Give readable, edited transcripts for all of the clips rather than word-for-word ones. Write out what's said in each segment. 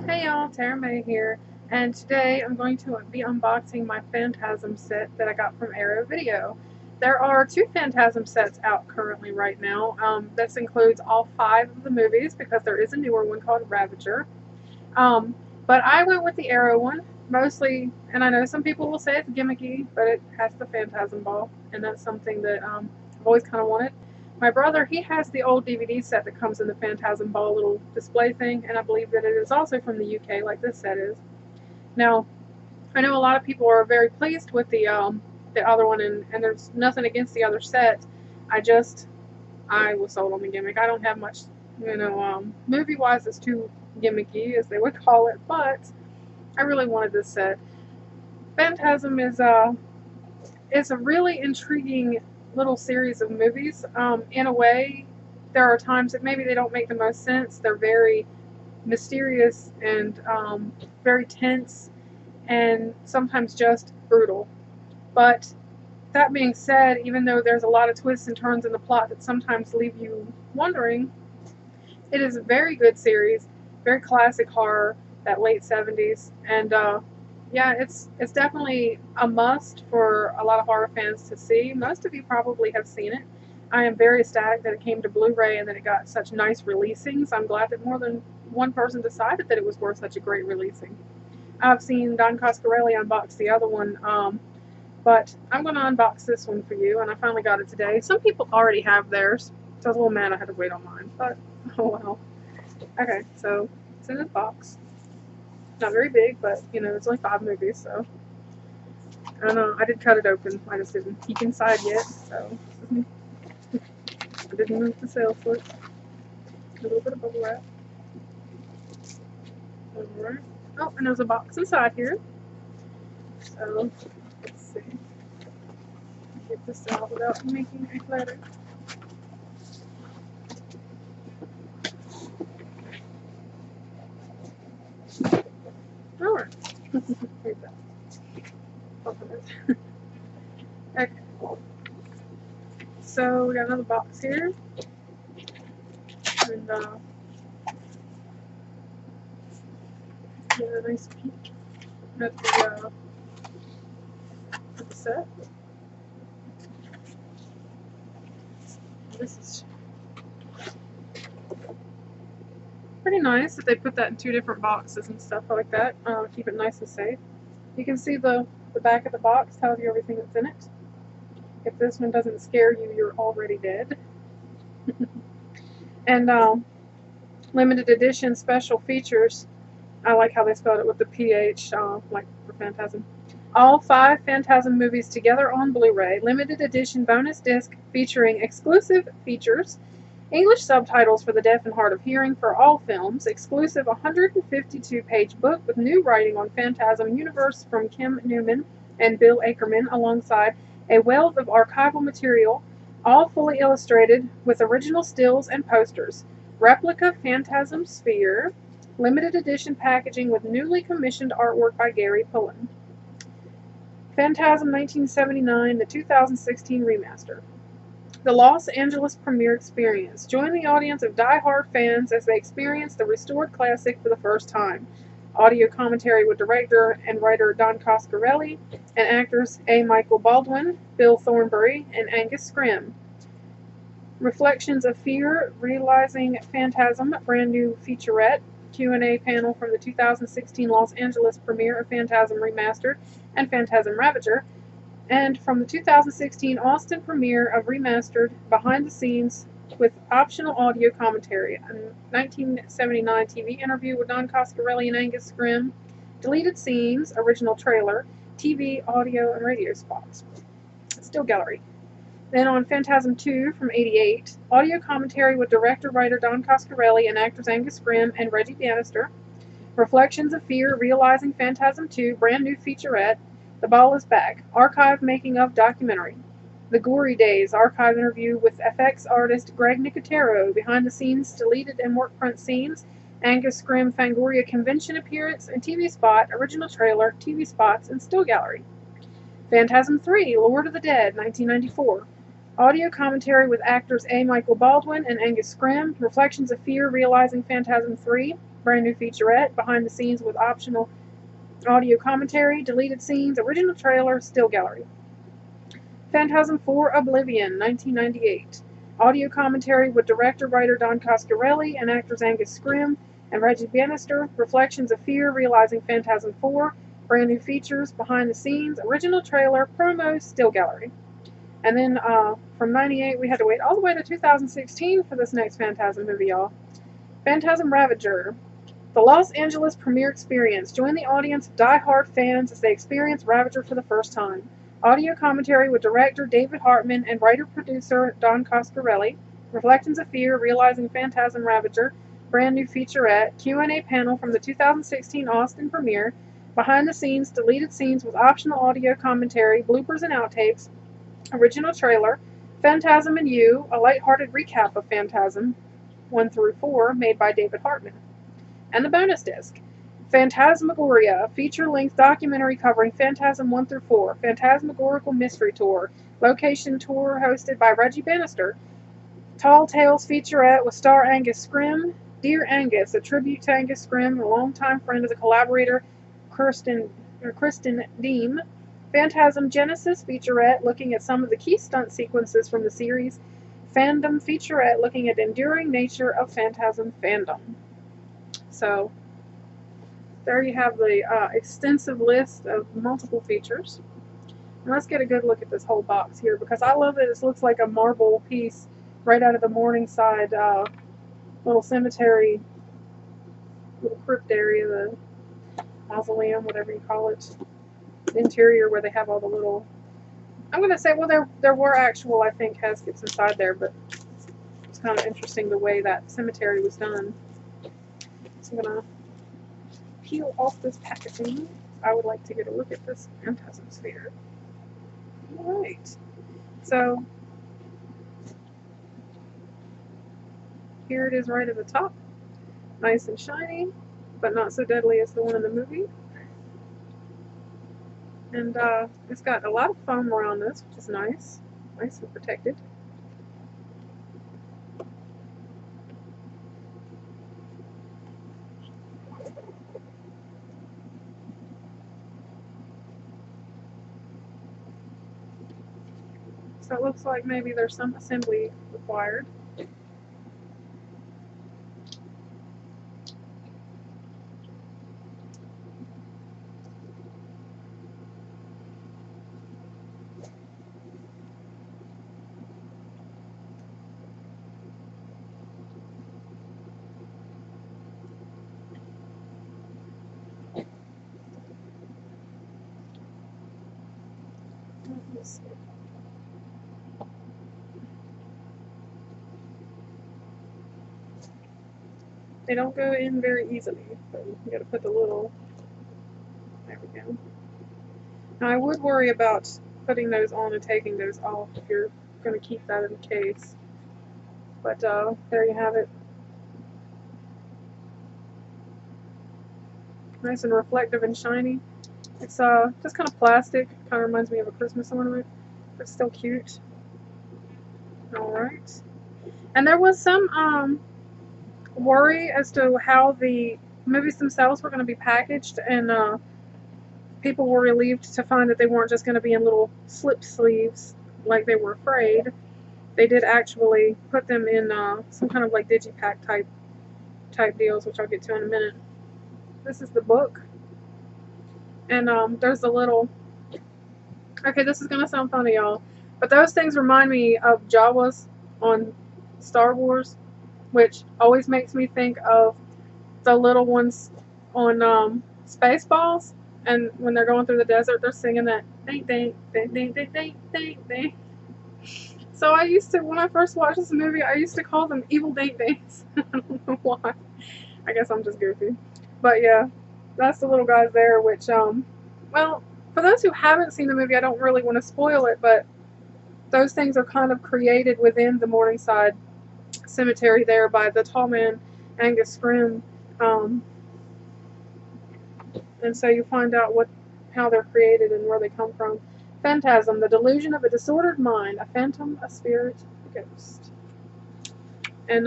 Hey y'all, Tara May here, and today I'm going to be unboxing my Phantasm set that I got from Arrow Video. There are two Phantasm sets out currently right now. This includes all 5 of the movies because there is a newer one called Ravager. Um, but I went with the Arrow one mostly, and I know some people will say it's gimmicky, but it has the Phantasm ball, and that's something that I've always kind of wanted. My brother, he has the old DVD set that comes in the Phantasm ball little display thing, and I believe that it is also from the UK, like this set is. Now, I know a lot of people are very pleased with the other one, and there's nothing against the other set. I was sold on the gimmick. I don't have much, movie-wise, it's too gimmicky, as they would call it, but I really wanted this set. Phantasm is a really intriguing little series of movies. In a way, there are times that maybe they don't make the most sense. They're very mysterious and very tense and sometimes just brutal. But that being said, even though there's a lot of twists and turns in the plot that sometimes leave you wondering, it is a very good series, very classic horror, that late 70s, and yeah, it's definitely a must for a lot of horror fans to see. Most of you probably have seen it. I am very ecstatic that it came to Blu-ray and that it got such nice releasings. I'm glad that more than one person decided that it was worth such a great releasing. I've seen Don Coscarelli unbox the other one, but I'm going to unbox this one for you, and I finally got it today. Some people already have theirs, so I was a little mad I had to wait on mine, but oh well. Okay, so it's in this box. Not very big, but there's only 5 movies, so I don't know. I did cut it open. I just didn't peek inside yet, so I didn't move the sales slip. A little bit of bubble wrap. Alright. Oh, and there's a box inside here. So let's see. Get this out without making a clutter. Alright. Here's that. Open it. Okay. So we got another box here. And get a nice peek at the set. This is pretty nice that they put that in 2 different boxes and stuff like that. Keep it nice and safe. You can see the back of the box tells you everything that's in it. If this one doesn't scare you, you're already dead. And limited edition special features. I like how they spelled it with the PH, like for Phantasm. All 5 Phantasm movies together on Blu-ray. Limited edition bonus disc featuring exclusive features. English subtitles for the deaf and hard of hearing for all films. Exclusive 152-page book with new writing on Phantasm universe from Kim Newman and Bill Akerman, alongside a wealth of archival material, all fully illustrated with original stills and posters. Replica Phantasm Sphere. Limited edition packaging with newly commissioned artwork by Gary Pullen. Phantasm 1979, the 2016 remaster. The Los Angeles premiere experience. Join the audience of die-hard fans as they experience the restored classic for the first time. Audio commentary with director and writer Don Coscarelli and actors A. Michael Baldwin, Bill Thornbury, and Angus Scrimm. Reflections of Fear, Realizing Phantasm, brand new featurette. Q&A panel from the 2016 Los Angeles premiere of Phantasm Remastered and Phantasm Ravager, and from the 2016 Austin premiere of Remastered, behind the scenes with optional audio commentary, a 1979 TV interview with Don Coscarelli and Angus Scrimm, deleted scenes, original trailer, TV, audio, and radio spots. Still gallery. Then on Phantasm 2 from '88, audio commentary with director-writer Don Coscarelli and actors Angus Scrimm and Reggie Bannister. Reflections of Fear, Realizing Phantasm 2, brand new featurette. The Ball is Back, archive making-of documentary. The Gory Days, archive interview with FX artist Greg Nicotero, behind-the-scenes deleted and work print scenes, Angus Scrimm Fangoria convention appearance and TV spot, original trailer, TV spots, and still gallery. Phantasm 3, Lord of the Dead, 1994. Audio commentary with actors A. Michael Baldwin and Angus Scrimm. Reflections of Fear, Realizing Phantasm 3. brand new featurette, behind the scenes with optional audio commentary, deleted scenes, original trailer, still gallery. Phantasm 4 Oblivion, 1998. Audio commentary with director-writer Don Coscarelli and actors Angus Scrimm and Reggie Bannister. Reflections of Fear, Realizing Phantasm 4. Brand new features, behind the scenes, original trailer, promos, still gallery. And then from 98, we had to wait all the way to 2016 for this next Phantasm movie, y'all. Phantasm Ravager. The Los Angeles premiere experience. Join the audience of die-hard fans as they experience Ravager for the first time. Audio commentary with director David Hartman and writer-producer Don Coscarelli. Reflections of Fear, Realizing Phantasm Ravager. Brand new featurette. Q&A panel from the 2016 Austin premiere. Behind the scenes, deleted scenes with optional audio commentary, bloopers and outtakes. Original trailer. Phantasm and You, a lighthearted recap of Phantasm 1 through 4, made by David Hartman. And the bonus disc. Phantasmagoria, a feature-length documentary covering Phantasm 1 through 4, Phantasmagorical Mystery Tour, location tour hosted by Reggie Bannister. Tall Tales featurette with star Angus Scrimm. Dear Angus, a tribute to Angus Scrimm, a longtime friend of the collaborator Kristen Deem. Phantasm Genesis featurette looking at some of the key stunt sequences from the series. Fandom featurette looking at enduring nature of Phantasm fandom. So, there you have the extensive list of multiple features. And let's get a good look at this whole box here, because I love it. It looks like a marble piece right out of the Morningside little cemetery, little crypt area, the mausoleum, whatever you call it. Interior where they have all the little, I'm going to say, well, there were actual, I think, caskets inside there, but it's kind of interesting the way that cemetery was done. So I'm going to peel off this packaging. I would like to get a look at this Phantasm sphere. Alright, so here it is right at the top. Nice and shiny, but not so deadly as the one in the movie. And it's got a lot of foam around this, which is nice. Nice and protected. So it looks like maybe there's some assembly required. Let's see. They don't go in very easily, so you gotta put the little, there we go. Now I would worry about putting those on and taking those off if you're gonna keep that in the case. But there you have it. Nice and reflective and shiny. It's just kind of plastic, kind of reminds me of a Christmas ornament, but still cute. Alright. And there was some worry as to how the movies themselves were going to be packaged, and people were relieved to find that they weren't just going to be in little slip sleeves like they were afraid. They did actually put them in some kind of like digipack type deals, which I'll get to in a minute. This is the book, and there's a little, okay, this is going to sound funny, y'all, but those things remind me of Jawas on Star Wars, which always makes me think of the little ones on Spaceballs, and when they're going through the desert, they're singing that ding ding ding ding ding ding ding ding. So I used to, when I first watched this movie, I used to call them evil ding dings. I don't know why. I guess I'm just goofy. But yeah, that's the little guys there, which well, for those who haven't seen the movie, I don't really want to spoil it, but those things are kind of created within the Morningside cemetery there by the tall man Angus Scrimm, and so you find out how they're created and where they come from. Phantasm, the delusion of a disordered mind, a phantom, a spirit, a ghost. And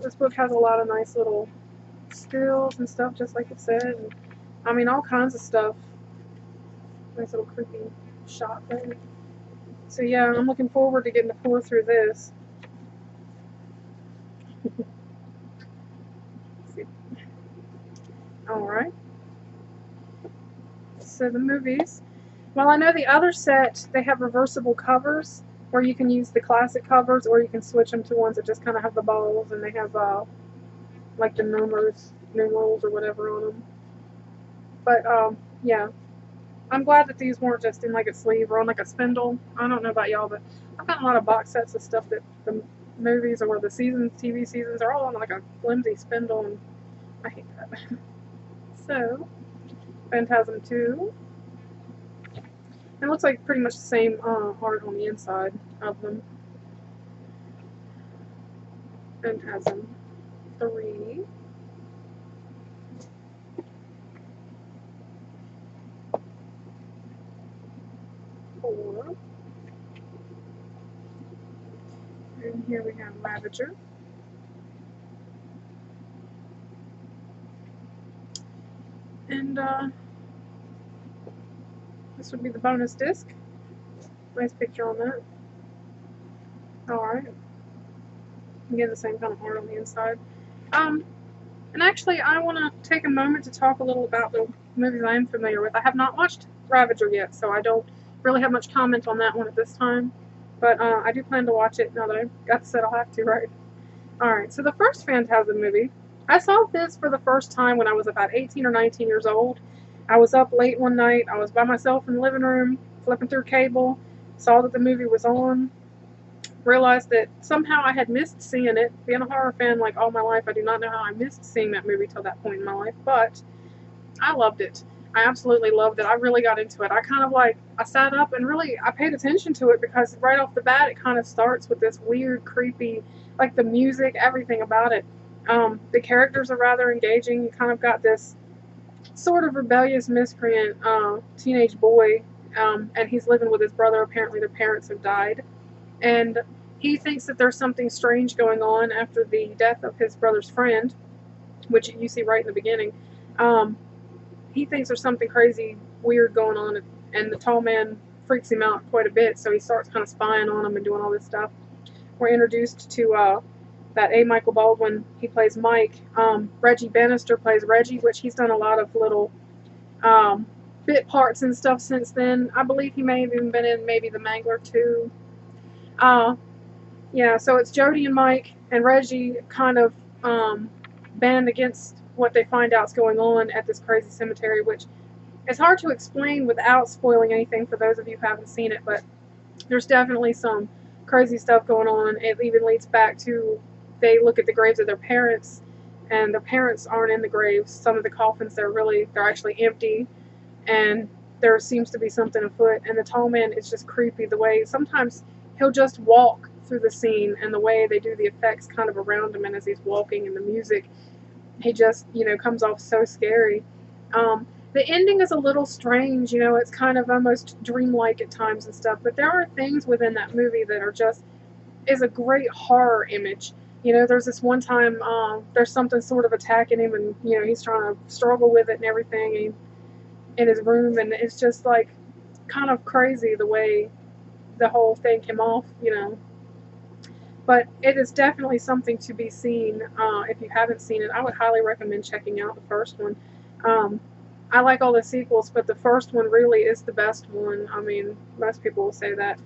this book has a lot of nice little stills and stuff, just like it said. And, I mean, all kinds of stuff. Nice little creepy shot thing. So yeah, I'm looking forward to getting to pour through this. Alright. So the movies. Well, I know the other set, they have reversible covers, where you can use the classic covers, or you can switch them to ones that just kind of have the balls, and they have, like the numerals or whatever on them. But, yeah. I'm glad that these weren't just in like a sleeve or on like a spindle. I don't know about y'all, but I've got a lot of box sets of stuff that the movies or the seasons, TV seasons, are all on like a flimsy spindle, and I hate that. So, Phantasm 2. It looks like pretty much the same art on the inside of them. Phantasm 3. And here we have Ravager. And this would be the bonus disc. Nice picture on that. Alright. Again, the same kind of art on the inside. And actually, I want to take a moment to talk a little about the movies I am familiar with. I have not watched Ravager yet, so I don't really have much comment on that one at this time. But I do plan to watch it now that I've got the set. I'll have to, right? Alright, so the first Phantasm movie, I saw this for the first time when I was about 18 or 19 years old. I was up late one night. I was by myself in the living room, flipping through cable, saw that the movie was on, realized that somehow I had missed seeing it. Being a horror fan like all my life, I do not know how I missed seeing that movie till that point in my life, but I loved it. I absolutely loved it. I really got into it. I sat up and really, I paid attention to it because right off the bat, it kind of starts with this weird, creepy, like the music, everything about it. The characters are rather engaging. You kind of got this sort of rebellious miscreant teenage boy, and he's living with his brother. Apparently their parents have died, and he thinks that there's something strange going on after the death of his brother's friend, which you see right in the beginning. He thinks there's something crazy, weird going on, and the tall man freaks him out quite a bit, so he starts kind of spying on him and doing all this stuff. We're introduced to that A. Michael Baldwin, he plays Mike. Reggie Bannister plays Reggie, which he's done a lot of little bit parts and stuff since then. I believe he may have even been in maybe The Mangler too. Yeah, so it's Jody and Mike and Reggie kind of band against what they find out's going on at this crazy cemetery, which is hard to explain without spoiling anything for those of you who haven't seen it, but there's definitely some crazy stuff going on. It even leads back to, they look at the graves of their parents, and their parents aren't in the graves. Some of the coffins, they're actually empty, and there seems to be something afoot. And the tall man is just creepy. The way sometimes he'll just walk through the scene, and the way they do the effects kind of around him, and as he's walking, and the music, he just, comes off so scary. The ending is a little strange, it's kind of almost dreamlike at times and stuff, but there are things within that movie that are is a great horror image. There's this one time, there's something sort of attacking him, and, he's trying to struggle with it and everything in his room, and it's just, like, kind of crazy the way the whole thing came off, But it is definitely something to be seen. If you haven't seen it, I would highly recommend checking out the first one. I like all the sequels, but the first one really is the best one. I mean, most people will say that.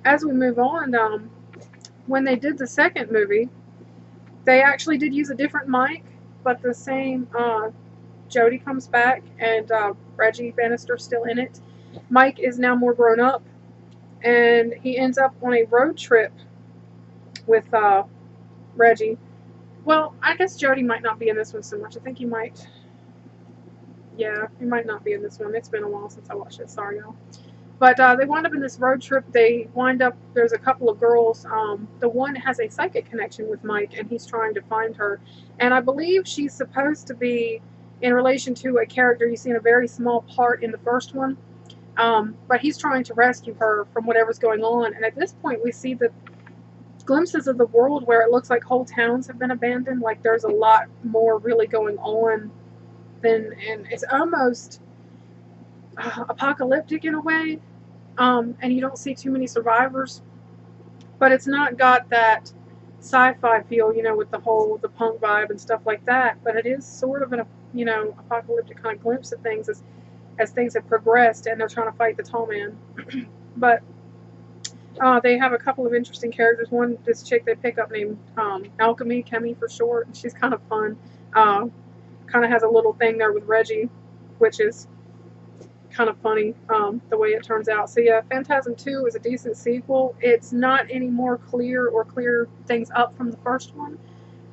As we move on, when they did the second movie, they actually did use a different mic, but the same Jody comes back, and Reggie Bannister's still in it. Mike is now more grown up, and he ends up on a road trip with Reggie. Well, I guess Jody might not be in this one so much. I think he might. Yeah, he might not be in this one. It's been a while since I watched it. Sorry, y'all. But they wind up in this road trip. There's a couple of girls. The one has a psychic connection with Mike, and he's trying to find her. And I believe she's supposed to be in relation to a character you see in a very small part in the first one. But he's trying to rescue her from whatever's going on. And at this point, we see that glimpses of the world where it looks like whole towns have been abandoned. Like there's a lot more really going on than, and it's almost apocalyptic in a way. And you don't see too many survivors, but it's not got that sci-fi feel, with the punk vibe and stuff like that. But it is sort of an, apocalyptic kind of glimpse of things as things have progressed, and they're trying to fight the tall man. But they have a couple of interesting characters. One, this chick they pick up named Alchemy, Kemi for short. She's kind of fun. Kind of has a little thing there with Reggie, which is kind of funny, the way it turns out. So yeah, Phantasm 2 is a decent sequel. It's not any more clear or clear things up from the first one,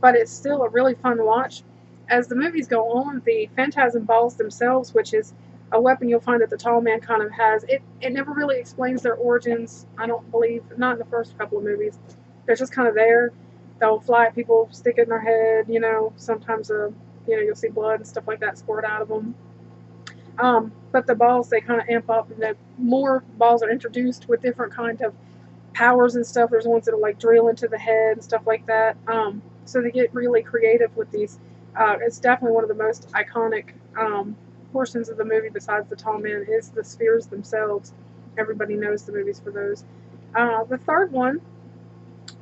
but it's still a really fun watch. As the movies go on, the Phantasm balls themselves, which is a weapon you'll find that the tall man kind of has, it never really explains their origins, I don't believe, not in the first couple of movies. They're just kind of there. They'll fly at people, stick it in their head, sometimes you'll see blood and stuff like that squirt out of them. But the balls, they kind of amp up, and the more balls are introduced with different kind of powers and stuff. There's ones that'll like drill into the head and stuff like that. So they get really creative with these. It's definitely one of the most iconic portions of the movie, besides the tall man, is the spheres themselves. Everybody knows the movies for those. The third one,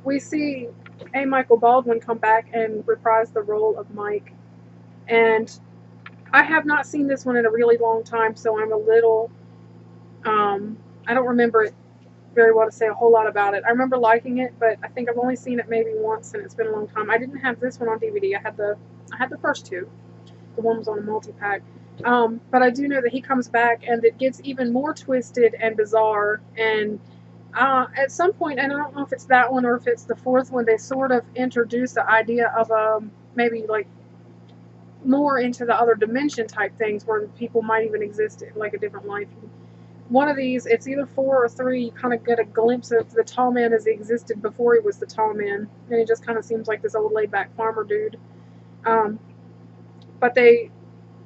we see A. Michael Baldwin come back and reprise the role of Mike. And I have not seen this one in a really long time, so I'm a little, I don't remember it very well to say a whole lot about it. I remember liking it, but I think I've only seen it maybe once, and it's been a long time. I didn't have this one on DVD. I had the first two. The one was on a multi-pack. But I do know that he comes back, and it gets even more twisted and bizarre. And at some point, and I don't know if it's that one or if it's the fourth one, they sort of introduce the idea of maybe like more into the other dimension type things where people might even exist like a different life. One of these, it's either 4 or 3, you kind of get a glimpse of the tall man as he existed before he was the tall man, and he just kind of seems like this old laid-back farmer dude. But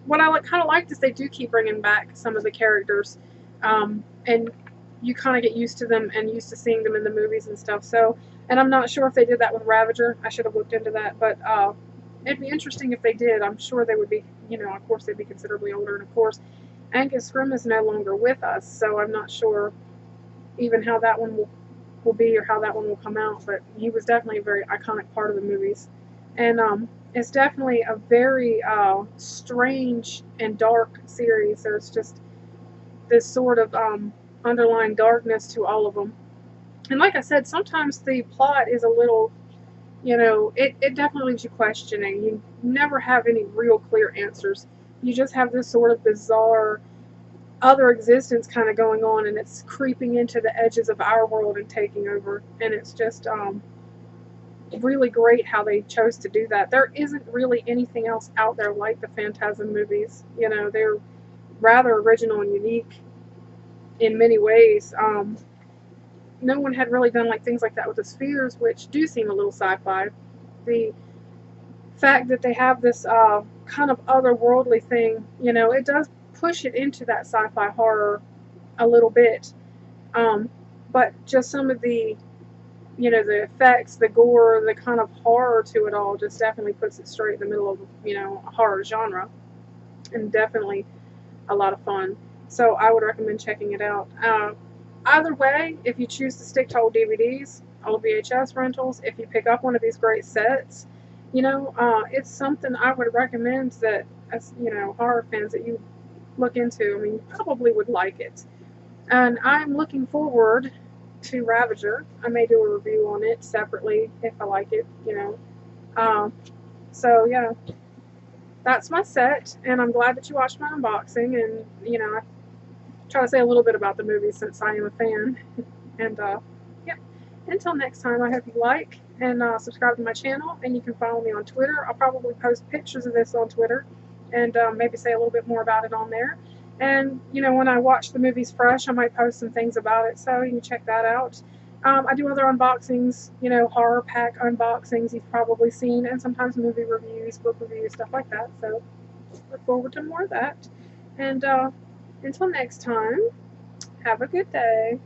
what I kind of liked is they do keep bringing back some of the characters, and you kind of get used to them and used to seeing them in the movies and stuff. So, and I'm not sure if they did that with Ravager. I should have looked into that, but it'd be interesting if they did. I'm sure they would be, of course they'd be considerably older, and of course Angus Scrimm is no longer with us, so I'm not sure even how that one will be or how that one will come out, but he was definitely a very iconic part of the movies. And it's definitely a very strange and dark series. There's just this sort of underlying darkness to all of them. And like I said, sometimes the plot is a little, it definitely leaves you questioning. You never have any real clear answers. You just have this sort of bizarre other existence kind of going on, and it's creeping into the edges of our world and taking over. And it's just really great how they chose to do that. There isn't really anything else out there like the Phantasm movies. They're rather original and unique in many ways. No one had really done like things like that with the spheres, which do seem a little sci-fi. The fact that they have this kind of otherworldly thing, it does push it into that sci-fi horror a little bit. But just some of the, the effects, the gore, the kind of horror to it all just definitely puts it straight in the middle of, a horror genre. And definitely a lot of fun. So I would recommend checking it out. Either way, if you choose to stick to old DVDs, old VHS rentals, if you pick up one of these great sets, it's something I would recommend that, as horror fans, that you look into. I mean, you probably would like it. And I'm looking forward to Ravager. I may do a review on it separately if I like it, So, yeah, that's my set, and I'm glad that you watched my unboxing, and, I try to say a little bit about the movie since I am a fan. And, yeah, until next time, I hope you like and subscribe to my channel, and you can follow me on Twitter. I'll probably post pictures of this on Twitter and maybe say a little bit more about it on there. And, when I watch the movies fresh, I might post some things about it, so you can check that out. I do other unboxings, horror pack unboxings you've probably seen, and sometimes movie reviews, book reviews, stuff like that. So look forward to more of that. And until next time, have a good day.